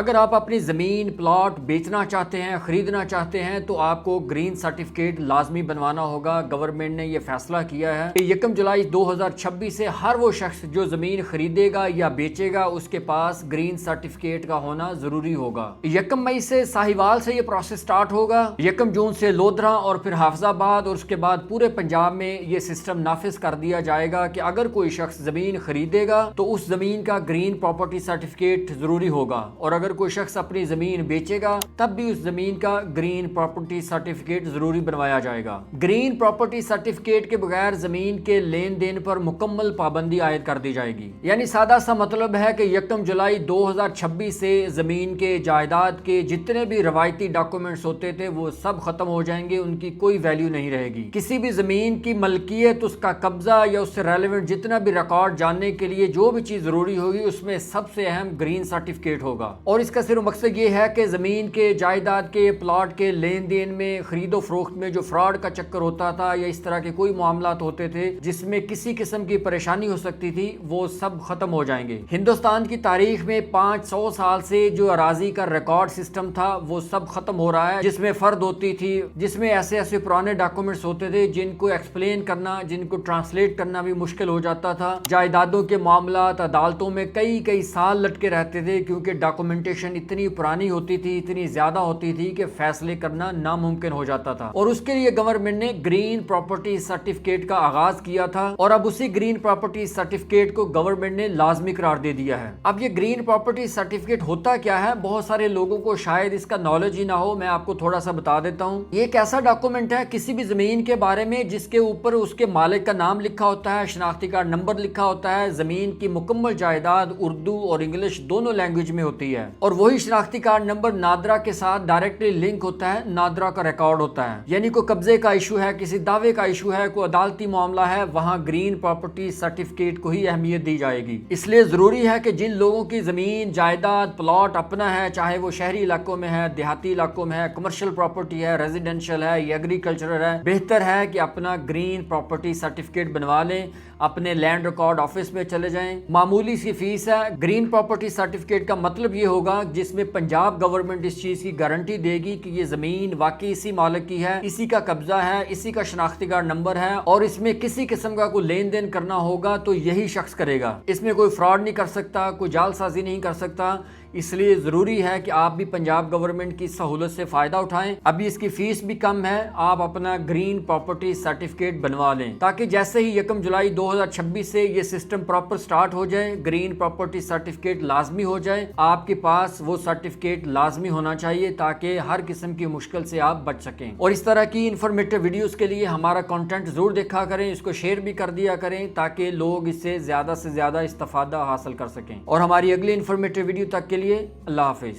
اگر آپ اپنی زمین پلاٹ بیچنا چاہتے ہیں، خریدنا چاہتے ہیں تو آپ کو گرین سرٹیفکیٹ لازمی بنوانا ہوگا۔ گورنمنٹ نے یہ فیصلہ کیا ہے کہ 1 جولائی 2026 سے ہر وہ شخص جو زمین خریدے گا یا بیچے گا اس کے پاس گرین سرٹیفکیٹ کا ہونا ضروری ہوگا۔ 1 مئی سے ساہیوال سے یہ پروسیس سٹارٹ ہوگا، 1 جون سے لودھرا اور پھر حافظ آباد اور اس کے بعد پورے پنجاب میں یہ سسٹم نافذ کر دیا جائے گا کہ اگر کوئی شخص زمین خریدے گا تو اس زمین کا گرین پراپرٹی سرٹیفکیٹ ضروری ہوگا، اور اگر کوئی شخص اپنی زمین بیچے گا تب بھی اس زمین کا گرین پراپرٹی سرٹیفکیٹ ضروری بنوایا جائے گا۔ گرین پراپرٹی سرٹیفکیٹ کے بغیر زمین کے لین دین پر مکمل پابندی عائد کر دی جائے گی۔ یعنی سادہ سا مطلب ہے کہ 1 جولائی 2026 سے زمین کے جائیداد کے جتنے بھی روایتی ڈاکومنٹس ہوتے تھے وہ سب ختم ہو جائیں گے، ان کی کوئی ویلیو نہیں رہے گی۔ کسی بھی زمین کی ملکیت، اس کا قبضہ یا اس سے ریلیونٹ جتنا بھی ریکارڈ جاننے کے لیے جو بھی چیز ضروری ہوگی اس میں سب سے اہم گرین سرٹیفکیٹ ہوگا، اور اس کا صرف مقصد یہ ہے کہ زمین کے جائیداد کے پلاٹ کے لین دین میں، خرید و فروخت میں جو فراڈ کا چکر ہوتا تھا یا اس طرح کے کوئی معاملات ہوتے تھے جس میں کسی قسم کی پریشانی ہو سکتی تھی وہ سب ختم ہو جائیں گے۔ ہندوستان کی تاریخ میں 500 سال سے جو اراضی کا ریکارڈ سسٹم تھا وہ سب ختم ہو رہا ہے، جس میں فرد ہوتی تھی، جس میں ایسے پرانے ڈاکومنٹس ہوتے تھے جن کو ایکسپلین کرنا، جن کو ٹرانسلیٹ کرنا بھی مشکل ہو جاتا تھا۔ جائیدادوں کے معاملات عدالتوں میں کئی سال لٹکے رہتے تھے کیونکہ ڈاکومنٹیشن اتنی پرانی ہوتی تھی، اتنی زیادہ ہوتی تھی کہ فیصلے کرنا ناممکن ہو جاتا تھا، اور اس کے لیے گورنمنٹ نے گرین پراپرٹی سرٹیفکیٹ کا آغاز کیا تھا، اور اب اسی گرین پراپرٹی سرٹیفکیٹ کو گورنمنٹ نے لازمی قرار دے دیا ہے۔ اب یہ گرین پراپرٹی سرٹیفکیٹ ہوتا کیا ہے؟ بہت سارے لوگوں کو شاید اس کا نالج ہی نہ ہو، میں آپ کو تھوڑا سا بتا دیتا ہوں۔ یہ ایک ایسا ڈاکومنٹ ہے کسی بھی زمین کے بارے میں جس کے اوپر اس کے مالک کا نام لکھا ہوتا ہے، شناختی کارڈ نمبر لکھا ہوتا ہے، زمین کی مکمل جائیداد اردو اور انگلش دونوں لینگویج میں ہوتی ہے، اور وہی شناختی کارڈ نمبر نادرا کے ساتھ ڈائریکٹلی لنک ہوتا ہے، نادرا کا ریکارڈ ہوتا ہے۔ یعنی کوئی قبضے کا ایشو ہے، کسی دعوے کا ایشو ہے، کوئی عدالتی معاملہ ہے، وہاں گرین پراپرٹی سرٹیفکیٹ کو ہی اہمیت دی جائے گی۔ اس لیے ضروری ہے کہ جن لوگوں کی زمین جائیداد پلاٹ اپنا ہے، چاہے وہ شہری علاقوں میں ہے، دیہاتی علاقوں میں ہے، کمرشل پراپرٹی ہے، ریزیڈینشل ہے یا ایگریکلچرل ہے، بہتر ہے کہ اپنا گرین پراپرٹی سرٹیفکیٹ بنوا لیں، اپنے لینڈ ریکارڈ آفس میں چلے جائیں، معمولی سی فیس ہے۔ گرین پراپرٹی سرٹیفکیٹ کا مطلب یہ ہوگا جس میں پنجاب گورنمنٹ اس چیز کی گارنٹی دے گی کہ یہ زمین واقعی اسی مالک کی ہے، اسی کا قبضہ ہے، اسی کا شناختی کارڈ نمبر ہے، اور اس میں کسی قسم کا کوئی لین دین کرنا ہوگا تو یہی شخص کرے گا، اس میں کوئی فراڈ نہیں کر سکتا، کوئی جعل سازی نہیں کر سکتا۔ اس لیے ضروری ہے کہ آپ بھی پنجاب گورنمنٹ کی سہولت سے فائدہ اٹھائیں۔ ابھی اس کی فیس بھی کم ہے، آپ اپنا گرین پراپرٹی سرٹیفکیٹ بنوا لیں تاکہ جیسے ہی 1 جولائی 2026 سے یہ سسٹم پراپر سٹارٹ ہو جائے، گرین پراپرٹی سرٹیفکیٹ لازمی ہو جائے، آپ کے پاس وہ سرٹیفکیٹ لازمی ہونا چاہیے تاکہ ہر قسم کی مشکل سے آپ بچ سکیں۔ اور اس طرح کی انفارمیٹیو ویڈیوز کے لیے ہمارا کنٹینٹ ضرور دیکھا کریں، اس کو شیئر بھی کر دیا کریں تاکہ لوگ اس سے زیادہ استفادہ حاصل کر سکیں۔ اور ہماری اگلی انفارمیٹیو ویڈیو تک کے لیے اللہ حافظ۔